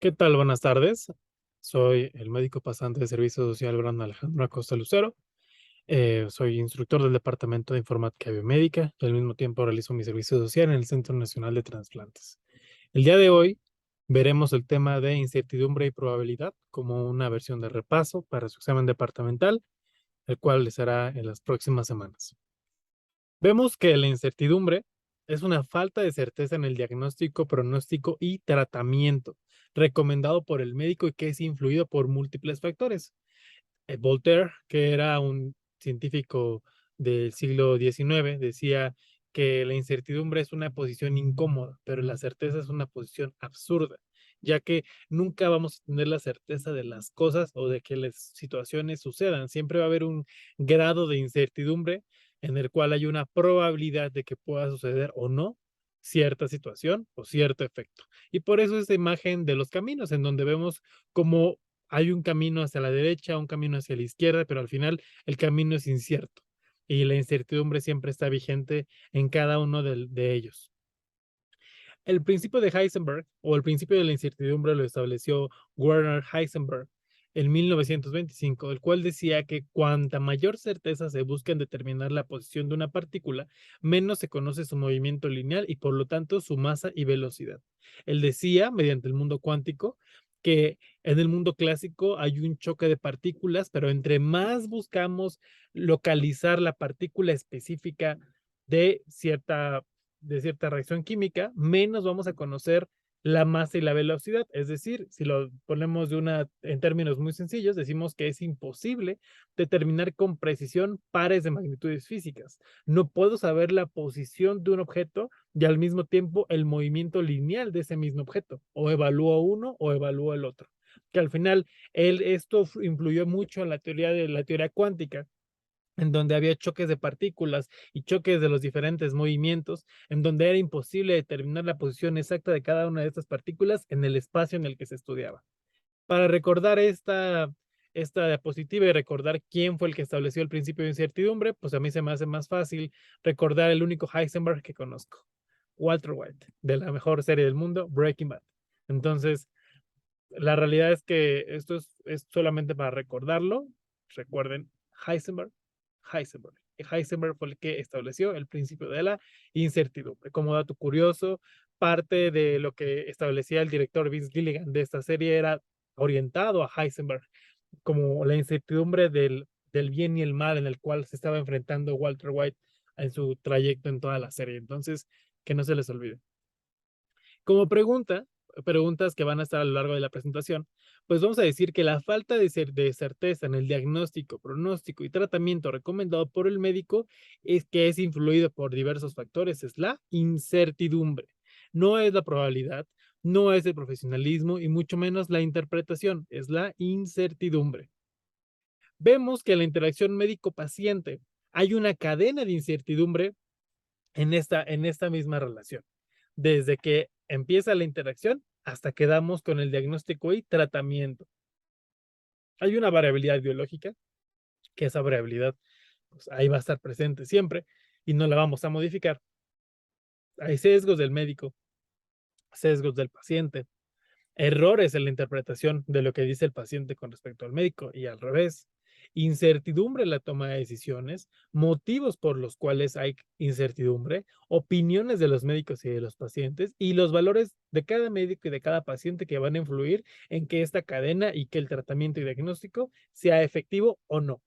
¿Qué tal? Buenas tardes. Soy el médico pasante de Servicio Social Brando Alejandro Acosta Lucero. Soy instructor del Departamento de Informática Biomédica y al mismo tiempo realizo mi servicio social en el Centro Nacional de Trasplantes. El día de hoy veremos el tema de incertidumbre y probabilidad como una versión de repaso para su examen departamental, el cual les hará en las próximas semanas. Vemos que la incertidumbre es una falta de certeza en el diagnóstico, pronóstico y tratamiento recomendado por el médico y que es influido por múltiples factores. Voltaire, que era un científico del siglo XIX, decía que la incertidumbre es una posición incómoda, pero la certeza es una posición absurda, ya que nunca vamos a tener la certeza de las cosas o de que las situaciones sucedan. Siempre va a haber un grado de incertidumbre en el cual hay una probabilidad de que pueda suceder o no cierta situación o cierto efecto. Y por eso esta imagen de los caminos, en donde vemos cómo hay un camino hacia la derecha, un camino hacia la izquierda, pero al final el camino es incierto y la incertidumbre siempre está vigente en cada uno de ellos. El principio de Heisenberg o el principio de la incertidumbre lo estableció Werner Heisenberg en 1925, el cual decía que cuanta mayor certeza se busca en determinar la posición de una partícula, menos se conoce su movimiento lineal y por lo tanto su masa y velocidad. Él decía, mediante el mundo cuántico, que en el mundo clásico hay un choque de partículas, pero entre más buscamos localizar la partícula específica de cierta reacción química, menos vamos a conocer la masa y la velocidad. Es decir, si lo ponemos en términos muy sencillos, decimos que es imposible determinar con precisión pares de magnitudes físicas. No puedo saber la posición de un objeto y al mismo tiempo el movimiento lineal de ese mismo objeto. O evalúo uno o evalúo el otro. Que al final, esto influyó mucho en la teoría cuántica, en donde había choques de partículas y choques de los diferentes movimientos, en donde era imposible determinar la posición exacta de cada una de estas partículas en el espacio en el que se estudiaba. Para recordar esta diapositiva y recordar quién fue el que estableció el principio de incertidumbre, pues a mí se me hace más fácil recordar el único Heisenberg que conozco, Walter White, de la mejor serie del mundo, Breaking Bad. Entonces, la realidad es que esto es solamente para recordarlo. Recuerden, Heisenberg, Heisenberg. Y Heisenberg fue el que estableció el principio de la incertidumbre. Como dato curioso, parte de lo que establecía el director Vince Gilligan de esta serie era orientado a Heisenberg, como la incertidumbre del bien y el mal en el cual se estaba enfrentando Walter White en su trayecto en toda la serie. Entonces, que no se les olvide. Como preguntas que van a estar a lo largo de la presentación, pues vamos a decir que la falta de certeza en el diagnóstico, pronóstico y tratamiento recomendado por el médico es que es influido por diversos factores, es la incertidumbre. No es la probabilidad, no es el profesionalismo y mucho menos la interpretación, es la incertidumbre. Vemos que la interacción médico-paciente hay una cadena de incertidumbre en esta misma relación, desde que empieza la interacción hasta que damos con el diagnóstico y tratamiento. Hay una variabilidad biológica, que esa variabilidad pues, ahí va a estar presente siempre y no la vamos a modificar. Hay sesgos del médico, sesgos del paciente, errores en la interpretación de lo que dice el paciente con respecto al médico y al revés, incertidumbre en la toma de decisiones, motivos por los cuales hay incertidumbre, opiniones de los médicos y de los pacientes y los valores de cada médico y de cada paciente que van a influir en que esta cadena y que el tratamiento y diagnóstico sea efectivo o no.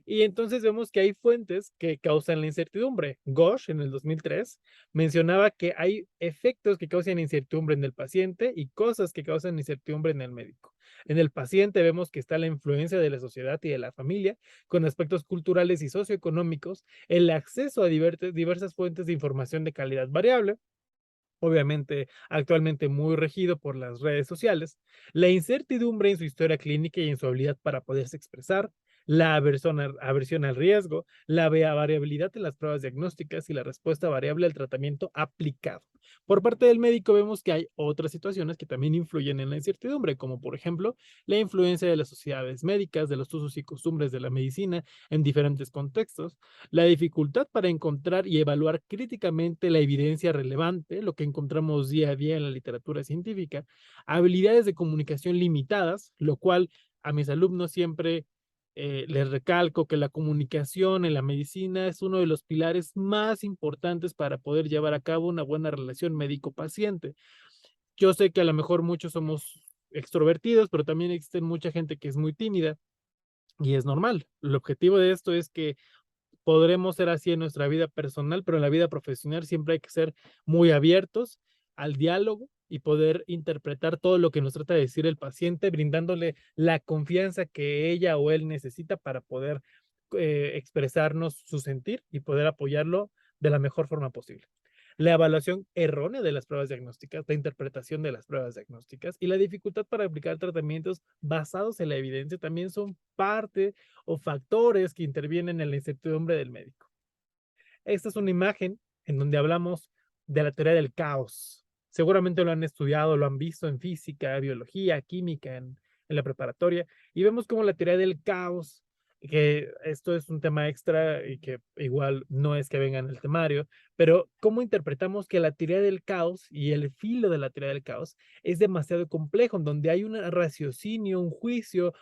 Y entonces vemos que hay fuentes que causan la incertidumbre. Ghosh, en el 2003, mencionaba que hay efectos que causan incertidumbre en el paciente y cosas que causan incertidumbre en el médico. En el paciente vemos que está la influencia de la sociedad y de la familia, con aspectos culturales y socioeconómicos, el acceso a diversas fuentes de información de calidad variable, obviamente actualmente muy regido por las redes sociales, la incertidumbre en su historia clínica y en su habilidad para poderse expresar, la aversión al riesgo, la variabilidad en las pruebas diagnósticas y la respuesta variable al tratamiento aplicado. Por parte del médico vemos que hay otras situaciones que también influyen en la incertidumbre, como por ejemplo la influencia de las sociedades médicas, de los usos y costumbres de la medicina en diferentes contextos, la dificultad para encontrar y evaluar críticamente la evidencia relevante, lo que encontramos día a día en la literatura científica, habilidades de comunicación limitadas, lo cual a mis alumnos siempre les recalco que la comunicación en la medicina es uno de los pilares más importantes para poder llevar a cabo una buena relación médico-paciente. Yo sé que a lo mejor muchos somos extrovertidos, pero también existe mucha gente que es muy tímida y es normal. El objetivo de esto es que podremos ser así en nuestra vida personal, pero en la vida profesional siempre hay que ser muy abiertos al diálogo y poder interpretar todo lo que nos trata de decir el paciente, brindándole la confianza que ella o él necesita para poder expresarnos su sentir y poder apoyarlo de la mejor forma posible. La evaluación errónea de las pruebas diagnósticas, la interpretación de las pruebas diagnósticas y la dificultad para aplicar tratamientos basados en la evidencia también son parte o factores que intervienen en la incertidumbre del médico. Esta es una imagen en donde hablamos de la teoría del caos. Seguramente lo han estudiado, lo han visto en física, biología, química, en la preparatoria, y vemos como la teoría del caos, que esto es un tema extra y que igual no es que venga en el temario, pero cómo interpretamos que la teoría del caos y el filo de la teoría del caos es demasiado complejo, en donde hay un raciocinio, un juicio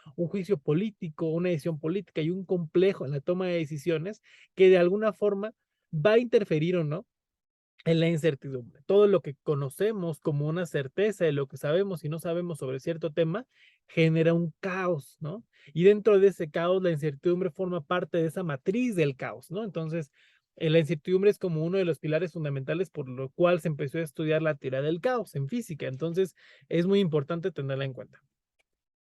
político, una decisión política y un complejo en la toma de decisiones que de alguna forma va a interferir o no en la incertidumbre. Todo lo que conocemos como una certeza de lo que sabemos y no sabemos sobre cierto tema genera un caos, ¿no? Y dentro de ese caos, la incertidumbre forma parte de esa matriz del caos, ¿no? Entonces, la incertidumbre es como uno de los pilares fundamentales por lo cual se empezó a estudiar la teoría del caos en física. Entonces, es muy importante tenerla en cuenta.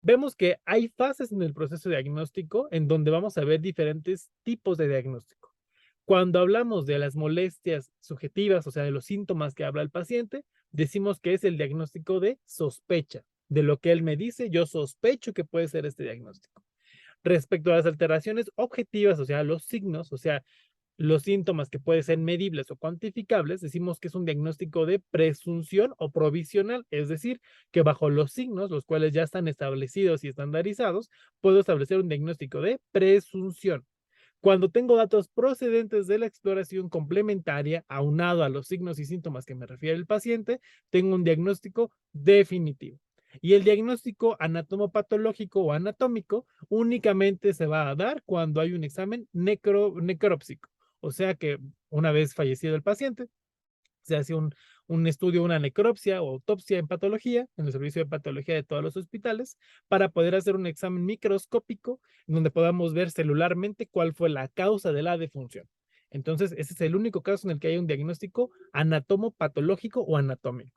Vemos que hay fases en el proceso diagnóstico en donde vamos a ver diferentes tipos de diagnóstico. Cuando hablamos de las molestias subjetivas, o sea, de los síntomas que habla el paciente, decimos que es el diagnóstico de sospecha. De lo que él me dice, yo sospecho que puede ser este diagnóstico. Respecto a las alteraciones objetivas, o sea, los signos, o sea, los síntomas que pueden ser medibles o cuantificables, decimos que es un diagnóstico de presunción o provisional, es decir, que bajo los signos, los cuales ya están establecidos y estandarizados, puedo establecer un diagnóstico de presunción. Cuando tengo datos procedentes de la exploración complementaria, aunado a los signos y síntomas que me refiere el paciente, tengo un diagnóstico definitivo. Y el diagnóstico anatomopatológico o anatómico únicamente se va a dar cuando hay un examen necrópsico. O sea que una vez fallecido el paciente, se hace un estudio, una necropsia o autopsia en patología, en el servicio de patología de todos los hospitales, para poder hacer un examen microscópico en donde podamos ver celularmente cuál fue la causa de la defunción. Entonces, ese es el único caso en el que hay un diagnóstico anatomopatológico o anatómico.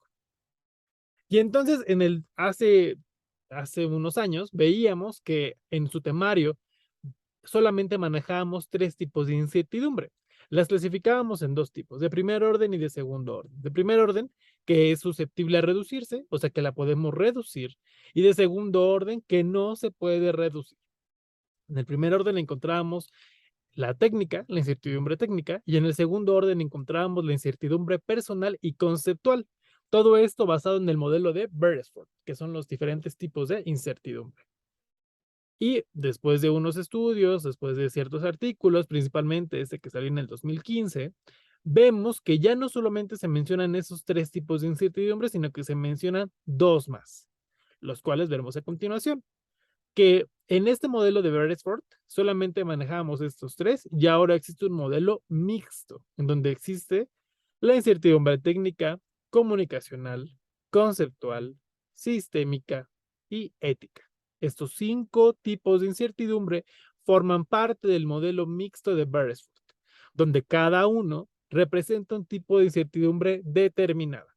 Y entonces, hace unos años, veíamos que en su temario solamente manejábamos tres tipos de incertidumbre. Las clasificábamos en dos tipos, de primer orden y de segundo orden. De primer orden, que es susceptible a reducirse, o sea que la podemos reducir, y de segundo orden, que no se puede reducir. En el primer orden encontrábamos la técnica, la incertidumbre técnica, y en el segundo orden encontrábamos la incertidumbre personal y conceptual. Todo esto basado en el modelo de Beresford, que son los diferentes tipos de incertidumbre. Y después de unos estudios, después de ciertos artículos, principalmente este que salió en el 2015, vemos que ya no solamente se mencionan esos tres tipos de incertidumbre, sino que se mencionan dos más, los cuales veremos a continuación. Que en este modelo de Beresford solamente manejamos estos tres y ahora existe un modelo mixto, en donde existe la incertidumbre técnica, comunicacional, conceptual, sistémica y ética. Estos cinco tipos de incertidumbre forman parte del modelo mixto de Beresford, donde cada uno representa un tipo de incertidumbre determinada,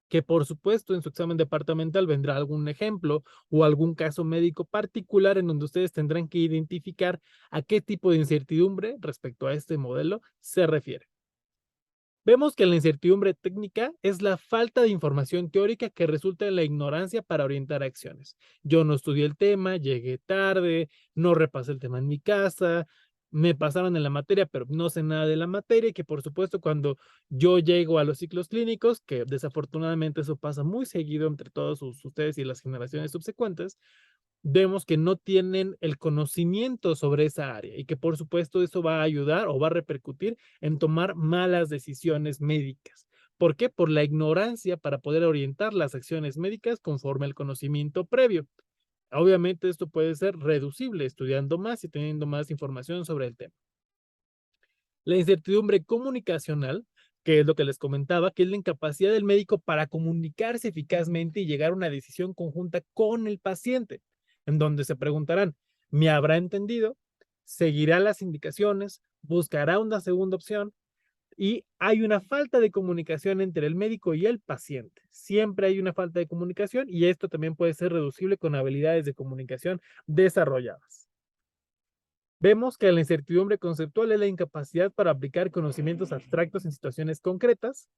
que por supuesto en su examen departamental vendrá algún ejemplo o algún caso médico particular en donde ustedes tendrán que identificar a qué tipo de incertidumbre respecto a este modelo se refiere. Vemos que la incertidumbre técnica es la falta de información teórica que resulta en la ignorancia para orientar acciones. Yo no estudié el tema, llegué tarde, no repasé el tema en mi casa, me pasaron en la materia, pero no sé nada de la materia, y que por supuesto cuando yo llego a los ciclos clínicos, que desafortunadamente eso pasa muy seguido entre todos ustedes y las generaciones subsecuentes, vemos que no tienen el conocimiento sobre esa área y que por supuesto eso va a ayudar o va a repercutir en tomar malas decisiones médicas. ¿Por qué? Por la ignorancia para poder orientar las acciones médicas conforme al conocimiento previo. Obviamente esto puede ser reducible estudiando más y teniendo más información sobre el tema. La incertidumbre comunicacional, que es lo que les comentaba, que es la incapacidad del médico para comunicarse eficazmente y llegar a una decisión conjunta con el paciente, en donde se preguntarán, ¿me habrá entendido? ¿Seguirá las indicaciones? ¿Buscará una segunda opción? Y hay una falta de comunicación entre el médico y el paciente. Siempre hay una falta de comunicación y esto también puede ser reducible con habilidades de comunicación desarrolladas. Vemos que la incertidumbre conceptual es la incapacidad para aplicar conocimientos abstractos en situaciones concretas,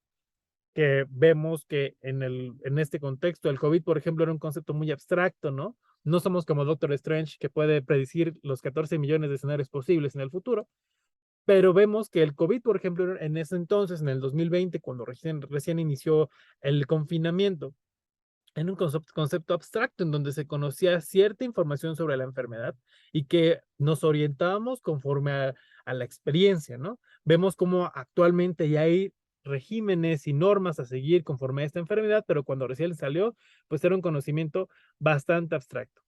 que vemos que en este contexto el COVID, por ejemplo, era un concepto muy abstracto, ¿no? No somos como Doctor Strange, que puede predecir los 14 millones de escenarios posibles en el futuro, pero vemos que el COVID, por ejemplo, en ese entonces, en el 2020, cuando recién inició el confinamiento, en un concepto abstracto en donde se conocía cierta información sobre la enfermedad y que nos orientábamos conforme a la experiencia, ¿no? Vemos cómo actualmente ya hay regímenes y normas a seguir conforme a esta enfermedad, pero cuando recién salió, pues era un conocimiento bastante abstracto.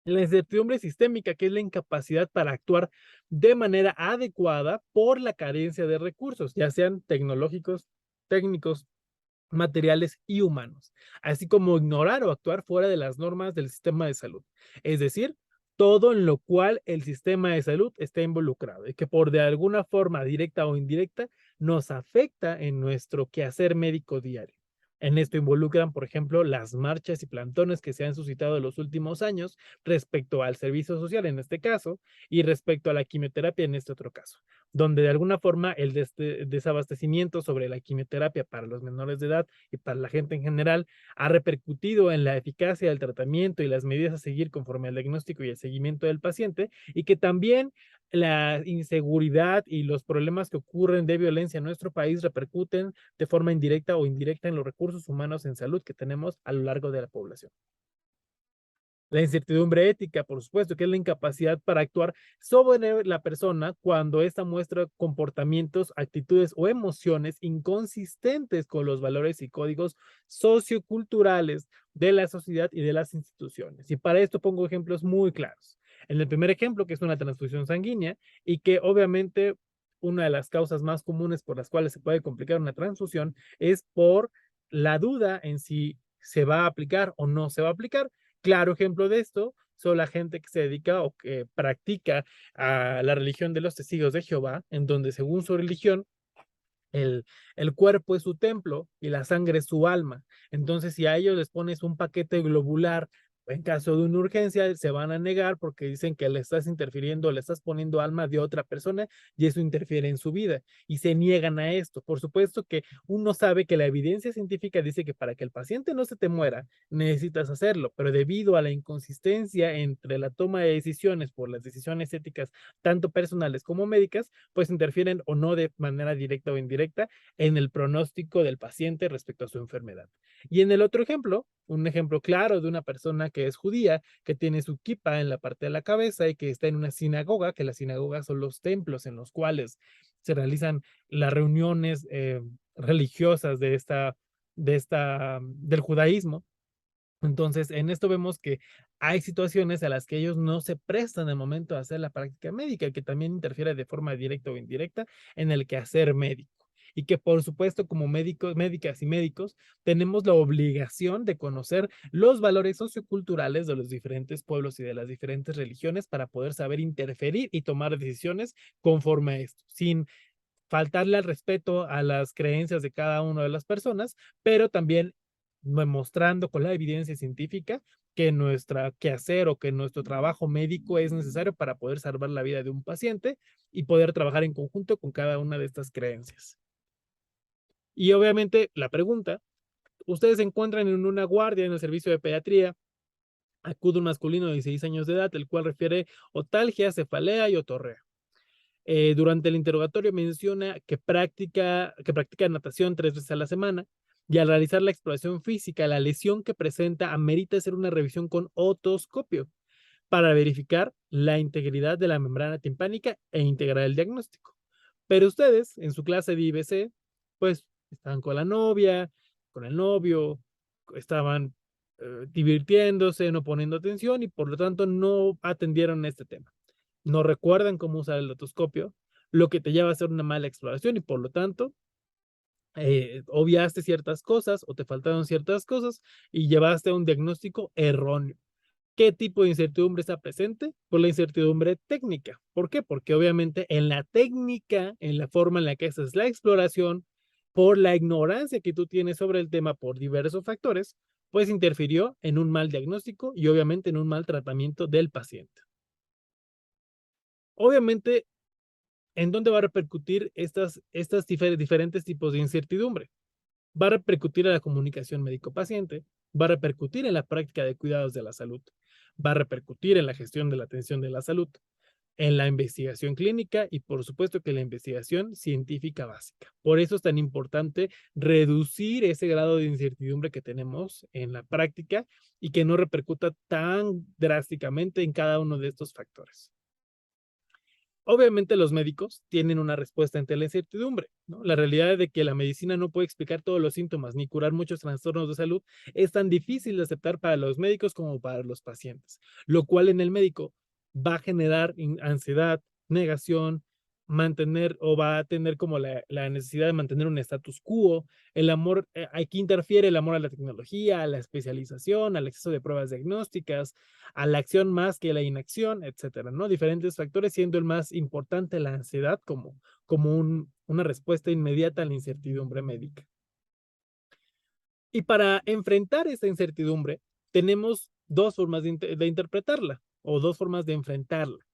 La incertidumbre sistémica, que es la incapacidad para actuar de manera adecuada por la carencia de recursos, ya sean tecnológicos, técnicos, materiales y humanos, así como ignorar o actuar fuera de las normas del sistema de salud. Es decir, todo en lo cual el sistema de salud está involucrado y que por de alguna forma directa o indirecta nos afecta en nuestro quehacer médico diario. En esto involucran, por ejemplo, las marchas y plantones que se han suscitado en los últimos años respecto al servicio social en este caso y respecto a la quimioterapia en este otro caso, donde de alguna forma el desabastecimiento sobre la quimioterapia para los menores de edad y para la gente en general ha repercutido en la eficacia del tratamiento y las medidas a seguir conforme al diagnóstico y el seguimiento del paciente, y que también la inseguridad y los problemas que ocurren de violencia en nuestro país repercuten de forma indirecta o indirecta en los recursos humanos en salud que tenemos a lo largo de la población. La incertidumbre ética, por supuesto, que es la incapacidad para actuar sobre la persona cuando ésta muestra comportamientos, actitudes o emociones inconsistentes con los valores y códigos socioculturales de la sociedad y de las instituciones. Y para esto pongo ejemplos muy claros. En el primer ejemplo, que es una transfusión sanguínea y que obviamente una de las causas más comunes por las cuales se puede complicar una transfusión es por la duda en si se va a aplicar o no se va a aplicar. Claro ejemplo de esto son la gente que se dedica o que practica a la religión de los testigos de Jehová, en donde según su religión, el, el cuerpo es su templo y la sangre es su alma. Entonces, si a ellos les pones un paquete globular, en caso de una urgencia, se van a negar porque dicen que le estás interfiriendo, le estás poniendo alma de otra persona y eso interfiere en su vida y se niegan a esto. Por supuesto que uno sabe que la evidencia científica dice que para que el paciente no se te muera, necesitas hacerlo, pero debido a la inconsistencia entre la toma de decisiones por las decisiones éticas, tanto personales como médicas, pues interfieren o no de manera directa o indirecta en el pronóstico del paciente respecto a su enfermedad. Y en el otro ejemplo, un ejemplo claro de una persona que es judía, que tiene su kipa en la parte de la cabeza y que está en una sinagoga, que las sinagogas son los templos en los cuales se realizan las reuniones religiosas del judaísmo. Entonces, en esto vemos que hay situaciones a las que ellos no se prestan al momento de hacer la práctica médica, que también interfiere de forma directa o indirecta en el quehacer médico. Y que por supuesto, como médicos, médicas y médicos, tenemos la obligación de conocer los valores socioculturales de los diferentes pueblos y de las diferentes religiones para poder saber interferir y tomar decisiones conforme a esto, sin faltarle al respeto a las creencias de cada una de las personas, pero también demostrando con la evidencia científica que nuestra quehacer o que nuestro trabajo médico es necesario para poder salvar la vida de un paciente y poder trabajar en conjunto con cada una de estas creencias. Y obviamente la pregunta, ustedes se encuentran en una guardia en el servicio de pediatría, acude un masculino de 16 años de edad, el cual refiere otalgia, cefalea y otorrea. Durante el interrogatorio menciona que practica natación 3 veces a la semana y al realizar la exploración física, la lesión que presenta amerita hacer una revisión con otoscopio para verificar la integridad de la membrana timpánica e integrar el diagnóstico. Pero ustedes, en su clase de IBC, pues estaban con la novia, con el novio, estaban divirtiéndose, no poniendo atención y por lo tanto no atendieron este tema. No recuerdan cómo usar el otoscopio, lo que te lleva a hacer una mala exploración y por lo tanto obviaste ciertas cosas o te faltaron ciertas cosas y llevaste a un diagnóstico erróneo. ¿Qué tipo de incertidumbre está presente? Pues la incertidumbre técnica. ¿Por qué? Porque obviamente en la técnica, en la forma en la que haces la exploración, por la ignorancia que tú tienes sobre el tema por diversos factores, pues interfirió en un mal diagnóstico y obviamente en un mal tratamiento del paciente. Obviamente, ¿en dónde va a repercutir estas diferentes tipos de incertidumbre? Va a repercutir en la comunicación médico-paciente, va a repercutir en la práctica de cuidados de la salud, va a repercutir en la gestión de la atención de la salud, en la investigación clínica y por supuesto que la investigación científica básica. Por eso es tan importante reducir ese grado de incertidumbre que tenemos en la práctica y que no repercuta tan drásticamente en cada uno de estos factores. Obviamente los médicos tienen una respuesta ante la incertidumbre, ¿no? La realidad es de que la medicina no puede explicar todos los síntomas ni curar muchos trastornos de salud es tan difícil de aceptar para los médicos como para los pacientes, lo cual en el médico va a generar ansiedad, negación, mantener o va a tener como la necesidad de mantener un status quo, el amor, aquí interfiere el amor a la tecnología, a la especialización, al exceso de pruebas diagnósticas, a la acción más que la inacción, etcétera, ¿no? Diferentes factores, siendo el más importante la ansiedad como una respuesta inmediata a la incertidumbre médica. Y para enfrentar esta incertidumbre, tenemos dos formas de interpretarla o dos formas de enfrentarla,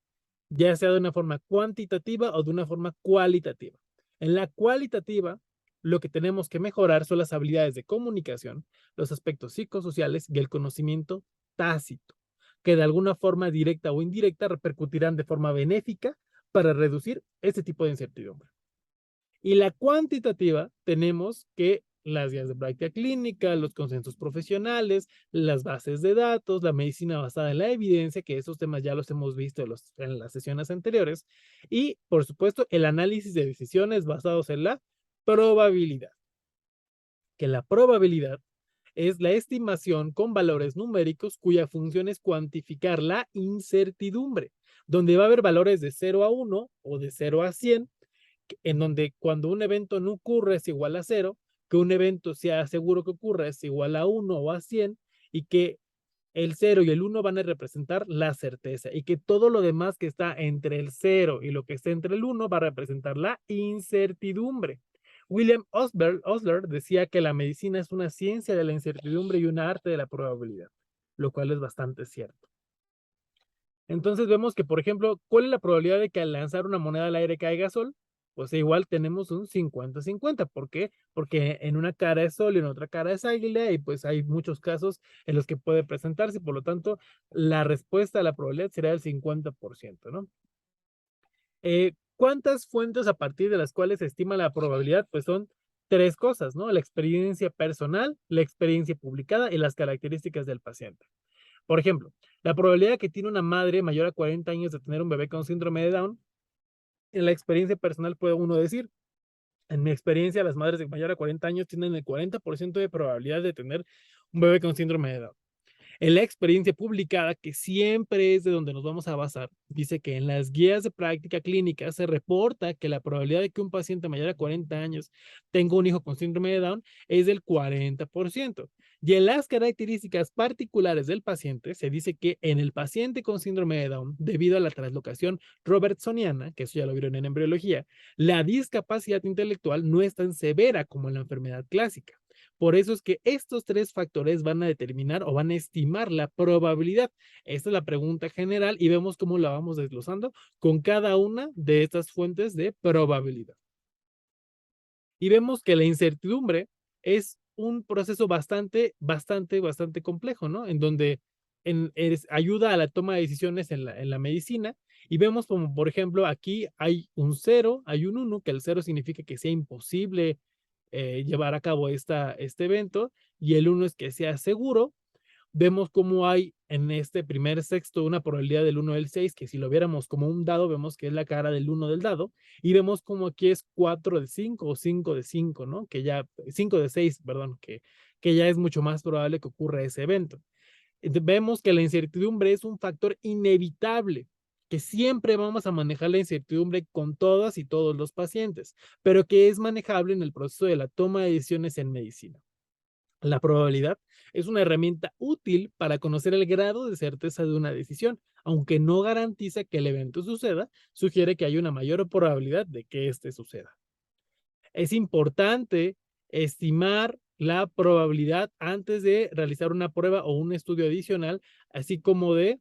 ya sea de una forma cuantitativa o de una forma cualitativa. En la cualitativa, lo que tenemos que mejorar son las habilidades de comunicación, los aspectos psicosociales y el conocimiento tácito, que de alguna forma directa o indirecta repercutirán de forma benéfica para reducir este tipo de incertidumbre. Y la cuantitativa, tenemos que las guías de práctica clínica, los consensos profesionales, las bases de datos, la medicina basada en la evidencia, que esos temas ya los hemos visto en las sesiones anteriores, y por supuesto el análisis de decisiones basados en la probabilidad. Que la probabilidad es la estimación con valores numéricos cuya función es cuantificar la incertidumbre, donde va a haber valores de 0 a 1 o de 0 a 100, en donde cuando un evento no ocurre es igual a 0, que un evento sea seguro que ocurra es igual a 1 o a 100, y que el 0 y el 1 van a representar la certeza, y que todo lo demás que está entre el 0 y lo que está entre el 1 va a representar la incertidumbre. William Osler decía que la medicina es una ciencia de la incertidumbre y una arte de la probabilidad, lo cual es bastante cierto. Entonces vemos que, por ejemplo, ¿cuál es la probabilidad de que al lanzar una moneda al aire caiga sol? Pues igual tenemos un 50-50. ¿Por qué? Porque en una cara es sol y en otra cara es águila, y pues hay muchos casos en los que puede presentarse, por lo tanto, la respuesta a la probabilidad será el 50%, ¿no? ¿Cuántas fuentes a partir de las cuales se estima la probabilidad? Pues son tres cosas, ¿no? La experiencia personal, la experiencia publicada y las características del paciente. Por ejemplo, la probabilidad que tiene una madre mayor a 40 años de tener un bebé con síndrome de Down, en la experiencia personal puede uno decir, en mi experiencia, las madres de mayor a 40 años tienen el 40% de probabilidad de tener un bebé con síndrome de Down. En la experiencia publicada, que siempre es de donde nos vamos a basar, dice que en las guías de práctica clínica se reporta que la probabilidad de que un paciente mayor a 40 años tenga un hijo con síndrome de Down es del 40%. Y en las características particulares del paciente, se dice que en el paciente con síndrome de Down, debido a la translocación robertsoniana, que eso ya lo vieron en embriología, la discapacidad intelectual no es tan severa como en la enfermedad clásica. Por eso es que estos 3 factores van a determinar o van a estimar la probabilidad. Esta es la pregunta general y vemos cómo la vamos desglosando con cada una de estas fuentes de probabilidad. Y vemos que la incertidumbre es un proceso bastante complejo, ¿no? En donde ayuda a la toma de decisiones en la medicina y vemos como, por ejemplo, aquí hay un 0, hay un 1, que el 0 significa que sea imposible llevar a cabo este evento y el 1 es que sea seguro. Vemos cómo hay en este primer sexto una probabilidad del 1 del 6, que si lo viéramos como un dado, vemos que es la cara del 1 del dado, y vemos como aquí es 4 de 5 o 5 de 5, ¿no? Que ya, 5 de 6, perdón, que ya es mucho más probable que ocurra ese evento. Vemos que la incertidumbre es un factor inevitable, que siempre vamos a manejar la incertidumbre con todas y todos los pacientes, pero que es manejable en el proceso de la toma de decisiones en medicina. La probabilidad es una herramienta útil para conocer el grado de certeza de una decisión, aunque no garantiza que el evento suceda, sugiere que hay una mayor probabilidad de que éste suceda. Es importante estimar la probabilidad antes de realizar una prueba o un estudio adicional, así como de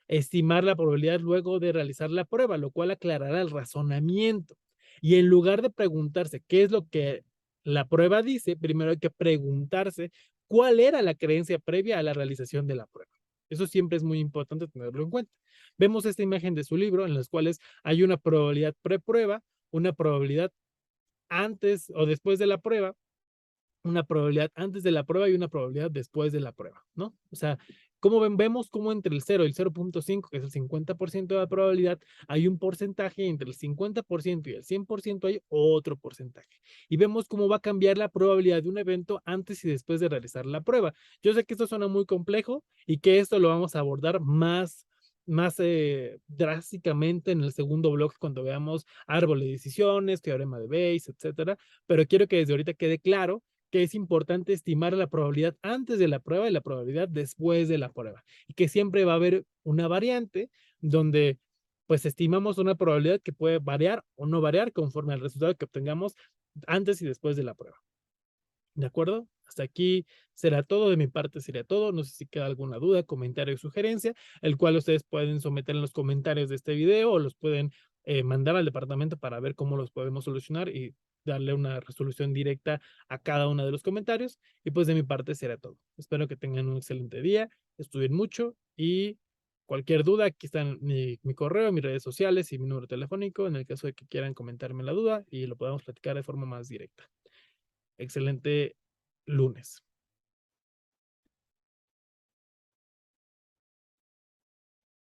estimar la probabilidad luego de realizar la prueba, lo cual aclarará el razonamiento. Y en lugar de preguntarse qué es lo que la prueba dice, primero hay que preguntarse cuál era la creencia previa a la realización de la prueba. Eso siempre es muy importante tenerlo en cuenta. Vemos esta imagen de su libro en las cuales hay una probabilidad preprueba, una probabilidad antes o después de la prueba, una probabilidad antes de la prueba y una probabilidad después de la prueba, ¿no? O sea, como vemos como entre el 0 y el 0.5, que es el 50% de la probabilidad, hay un porcentaje, entre el 50% y el 100% hay otro porcentaje. Y vemos cómo va a cambiar la probabilidad de un evento antes y después de realizar la prueba. Yo sé que esto suena muy complejo y que esto lo vamos a abordar más drásticamente en el segundo bloque cuando veamos árbol de decisiones, teorema de Bayes, etcétera, pero quiero que desde ahorita quede claro que es importante estimar la probabilidad antes de la prueba y la probabilidad después de la prueba. Y que siempre va a haber una variante donde pues estimamos una probabilidad que puede variar o no variar conforme al resultado que obtengamos antes y después de la prueba. ¿De acuerdo? Hasta aquí será todo, de mi parte sería todo. No sé si queda alguna duda, comentario o sugerencia, el cual ustedes pueden someter en los comentarios de este video o los pueden mandar al departamento para ver cómo los podemos solucionar y darle una resolución directa a cada uno de los comentarios. Y pues de mi parte será todo. Espero que tengan un excelente día, estudien mucho y cualquier duda, aquí están mi correo, mis redes sociales y mi número telefónico en el caso de que quieran comentarme la duda y lo podamos platicar de forma más directa. Excelente lunes.